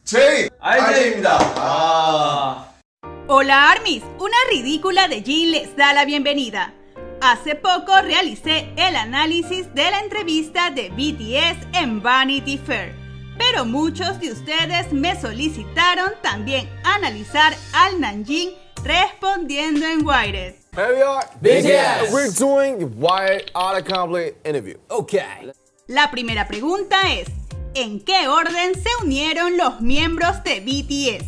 RJ입니다. Hola ARMYs, una ridícula de Jin les da la bienvenida. Hace poco realicé el análisis de la entrevista de BTS en Vanity Fair, pero muchos de ustedes me solicitaron también analizar al Namjoon respondiendo en Wired. Here we are. BTS. We're doing the Wired Autocomplete interview. Okay. La primera pregunta es, ¿en qué orden se unieron los miembros de BTS?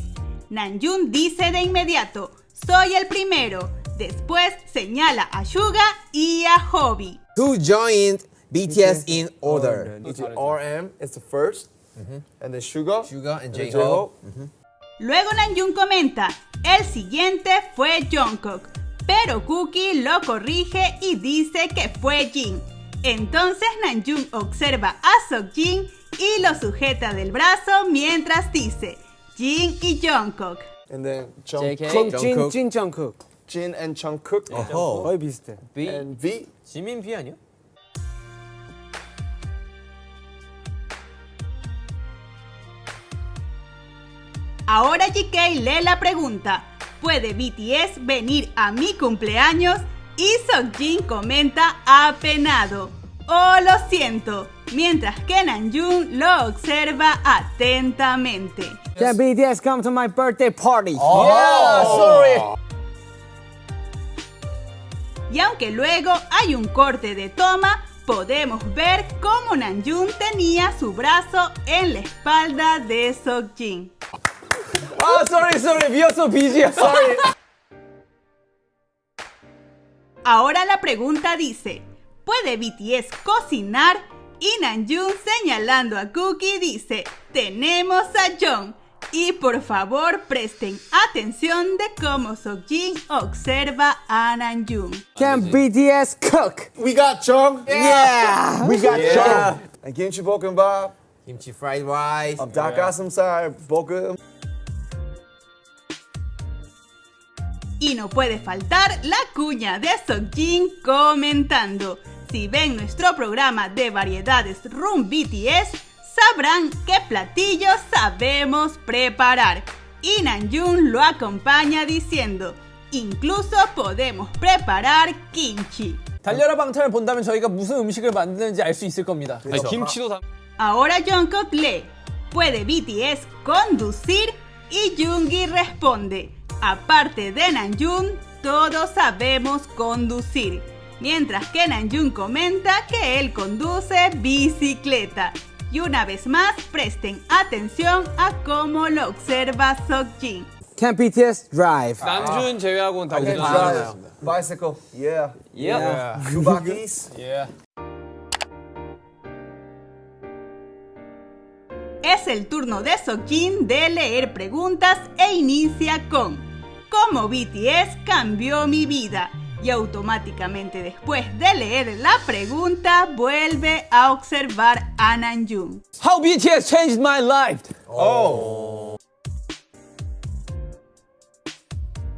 Namjoon dice de inmediato, soy el primero. Después señala a Suga y a Hobi. Who joined BTS in order? RM is the first, and then Suga, and J-Hope. Luego Namjoon comenta, el siguiente fue Jungkook, pero Cookie lo corrige y dice que fue Jin. Entonces Namjoon observa a Seokjin y lo sujeta del brazo mientras dice, Jin y Jungkook. And then JK, Jungkook, 진 정크. Jin and Jungkook, 거의 비슷해. B. and V. 지민 B 아니야? Ahora GK lee la pregunta, ¿puede BTS venir a mi cumpleaños? Y Seokjin comenta apenado, oh lo siento, mientras que Namjoon lo observa atentamente. Can BTS come to my birthday party? Yeah, sorry. Y aunque luego hay un corte de toma, podemos ver cómo Namjoon tenía su brazo en la espalda de Seokjin. sorry. We are so busy. Sorry. Ahora la pregunta dice, ¿puede BTS cocinar? Y Namjoon señalando a Cookie dice, tenemos a Jong. Y por favor presten atención de cómo Seokjin observa a Namjoon. Can BTS cook? We got Jung. Yeah. We got Jung. And Kimchi Bokkeumbap, Kimchi fried rice. 닭가슴살 볶음. Y no puede faltar la cuña de Seokjin comentando. Si ven nuestro programa de variedades Room BTS, sabrán qué platillos sabemos preparar. Y Namjoon lo acompaña diciendo, incluso podemos preparar kimchi. 달려라 방탄을 본다면 저희가 무슨 음식을 만드는지 알 수 있을 겁니다. 김치도 다. Ahora Jungkook lee, ¿puede BTS conducir? Y Yoongi responde, aparte de Namjoon, todos sabemos conducir. Mientras que Namjoon comenta que él conduce bicicleta. Y una vez más, presten atención a cómo lo observa Seokjin. Can BTS drive? 남준 제외하고는 다 I can 우리 drive bicycle. Yeah. Yeah. Two bakis. Yeah. Es el turno de Seokjin de leer preguntas e inicia con ¿cómo BTS cambió mi vida? Y automáticamente después de leer la pregunta vuelve a observar a Namjoon. How BTS changed my life.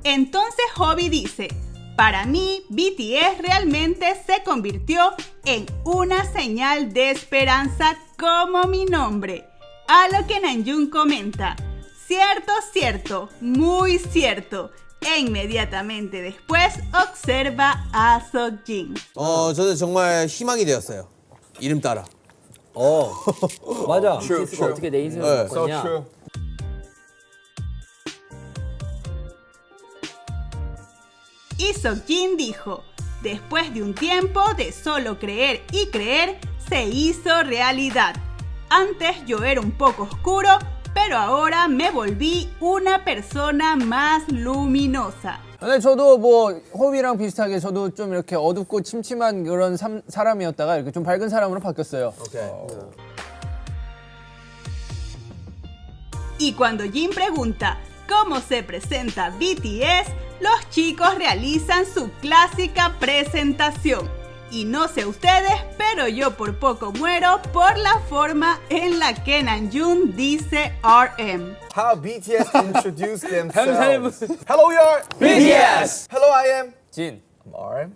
Entonces Hobi dice, para mí BTS realmente se convirtió en una señal de esperanza como mi nombre. A lo que Namjoon comenta, cierto, muy cierto. E inmediatamente después observa a Seokjin. 저도 정말 희망이 되었어요. 이름 따라. 맞아. BTS가 어떻게 내 인생을 네. So 바꿨냐? true. Y Seokjin dijo, después de un tiempo de solo creer y creer, se hizo realidad. Antes yo era un poco oscuro, pero ahora me volví una persona más luminosa. 근데 저도 뭐 호비랑 비슷하게 저도 좀 이렇게 어둡고 침침한 그런 사람이었다가 이렇게 좀 밝은 사람으로 바뀌었어요. Y cuando Jin pregunta cómo se presenta BTS, los chicos realizan su clásica presentación. Y no sé ustedes, pero yo por poco muero por la forma en la que Namjoon dice RM. How BTS introduced themselves. Hello, we are BTS. Hello, I am 진. RM.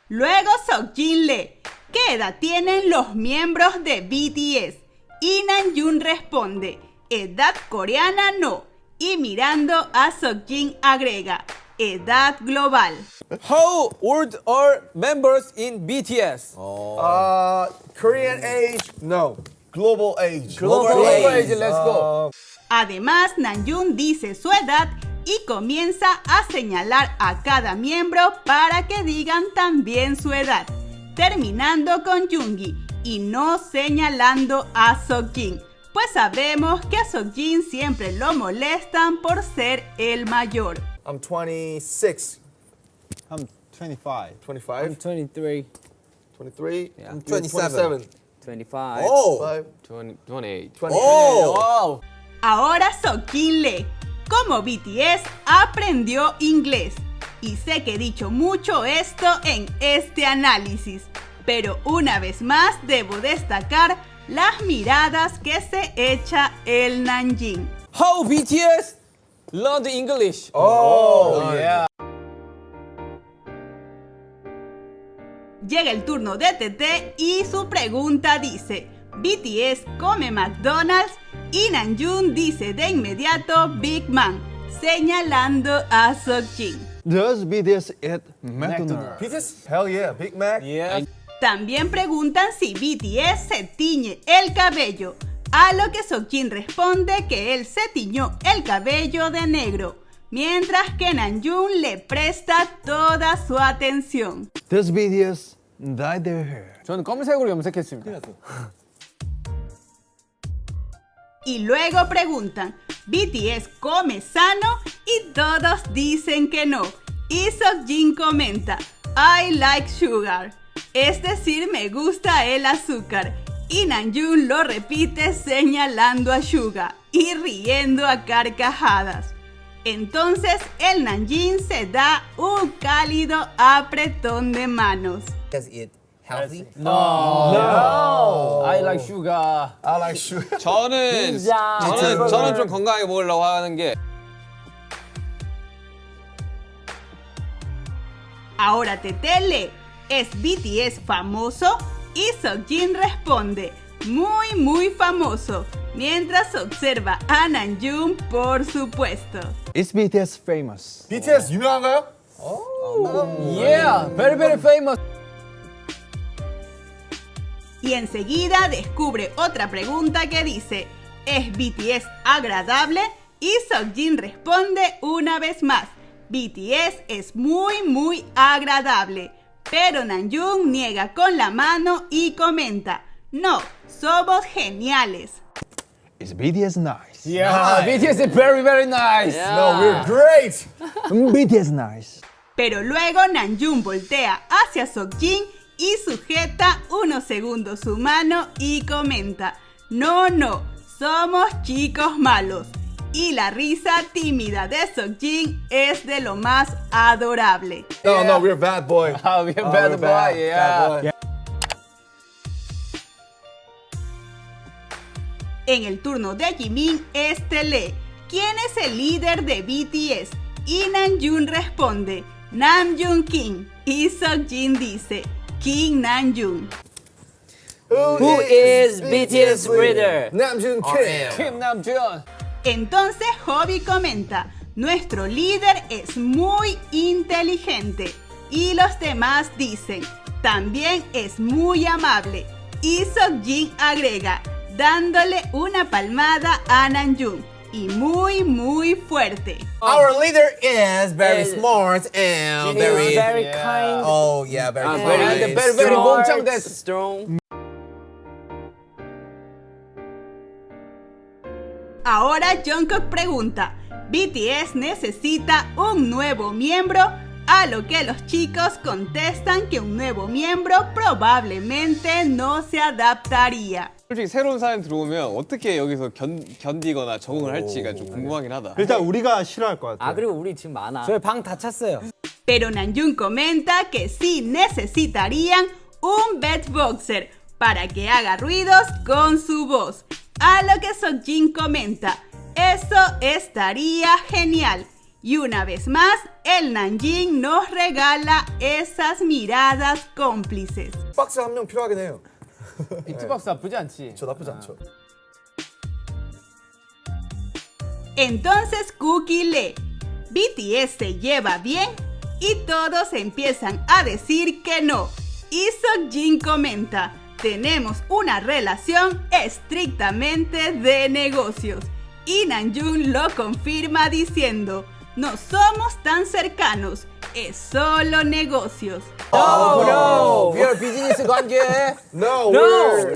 Luego Seokjin lee, ¿qué edad tienen los miembros de BTS? y Namjoon responde, edad coreana no. Y mirando a Seokjin agrega, edad global. How old are members in BTS? Korean age? No. Global age. Global age, let's go. Además, Namjoon dice su edad y comienza a señalar a cada miembro para que digan también su edad, terminando con Yoongi y no señalando a Seokjin, pues sabemos que a Seokjin siempre lo molestan por ser el mayor. I'm 26. I'm 25. 25. 23, 23. Yeah. I'm 27. 25, Oh. 28. 20. Oh. Wow. Ahora Seokjin lee, como BTS aprendió inglés. Y sé que he dicho mucho esto en este análisis, pero una vez más debo destacar las miradas que se echa el Namjoon. How BTS learned English? Oh, yeah. Llega el turno de TT y su pregunta dice, BTS come McDonald's y Namjoon dice de inmediato Big Man, señalando a Seokjin. Does BTS eat McDonald's? BTS? Hell yeah. Big Mac? Yeah. También preguntan si BTS se tiñe el cabello, a lo que Seokjin responde que él se tiñó el cabello de negro, mientras que Namjoon le presta toda su atención. Does BTS dye their hair? 저는 검은색으로 염색했습니다. Y luego preguntan, ¿BTS come sano? Y todos dicen que no. Y Seokjin comenta, I like sugar. Es decir, me gusta el azúcar. Y Namjoon lo repite señalando a Suga y riendo a carcajadas. Entonces el Namjoon se da un cálido apretón de manos. Does it healthy? I like sugar. I like sugar. 저는 좀 건강하게 먹으려고 하는 게 Ahora Tetele, ¿es BTS famoso? Y Seokjin responde, muy famoso, mientras observa a Namjoon por supuesto. Is BTS famous? BTS 유명한가요? Yeah, very very famous. Y enseguida descubre otra pregunta que dice, ¿es BTS agradable? Y Seokjin responde una vez más, BTS es muy agradable. Pero Namjoon niega con la mano y comenta, no, somos geniales. Is BTS nice? Yeah, BTS is very very nice. No, we're great. BTS nice. Pero luego Namjoon voltea hacia Seokjin y sujeta unos segundos su mano y comenta, no, somos chicos malos. Y la risa tímida de Seokjin es de lo más adorable. No, we're bad boy. Ah, bien bad boy, yeah. Bad boy. En el turno de Jimin, este lee, ¿quién es el líder de BTS? Y Namjoon responde, Namjoon King. Y Seokjin dice, King Namjoon. Who is BTS leader? Namjoon King. Kim Namjoon. Entonces Hobby comenta, nuestro líder es muy inteligente. Y los demás dicen, también es muy amable. Y Seokjin agrega, dándole una palmada a Namjoon. Y muy fuerte. Our leader is very smart and very kind. Oh yeah, very very, kind. very 몸짱 됐어. strong. Ahora Jungkook pregunta, ¿BTS necesita un nuevo miembro? A lo que los chicos contestan que un nuevo miembro probablemente no se adaptaría. 솔직히 새로운 사람이 들어오면 어떻게 여기서 견디거나 적응을 할지가 좀 궁금하긴 하다. 일단 우리가 싫어할 것 같아. 아 그리고 우리 지금 많아. 저희 방 다 찼어요. Pero Namjoon comenta que sí necesitarían un beatboxer para que haga ruidos con su voz. A lo que Seokjin comenta, eso estaría genial. Y una vez más, el Namjoon nos regala esas miradas cómplices. 박스 한 명 필요하긴 해요. 비트박스 나쁘지 않지. 저 나쁘지 않죠. Entonces Cookie lee, BTS se lleva bien y todos empiezan a decir que no. Y Seokjin comenta, tenemos una relación estrictamente de negocios. Y Namjoon lo confirma diciendo, no somos tan cercanos, es solo negocios. no. We are 비즈니스 관계. No,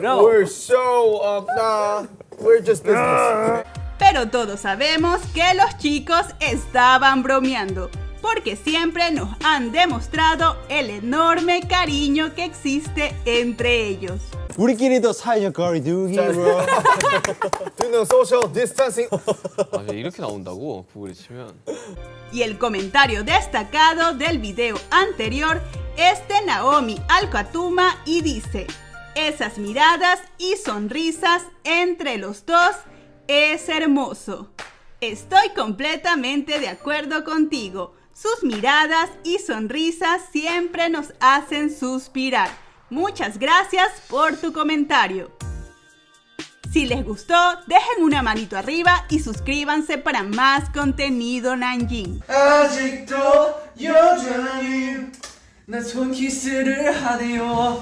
No. we're so nah. We're just business. Pero todos sabemos que los chicos estaban bromeando, porque siempre nos han demostrado el enorme cariño que existe entre ellos. 우리끼리도 사회적 거리두기. Do no social distancing. 맞아, 이렇게 나온다고 구글에 치면. Y el comentario destacado del video anterior es de Naomi Alcatuma y dice, esas miradas y sonrisas entre los dos es hermoso. Estoy completamente de acuerdo contigo. Sus miradas y sonrisas siempre nos hacen suspirar. Muchas gracias por tu comentario. Si les gustó, dejen una manito arriba y suscríbanse para más contenido Nanjing. 아직도 여전히 난 손키스를 하네요.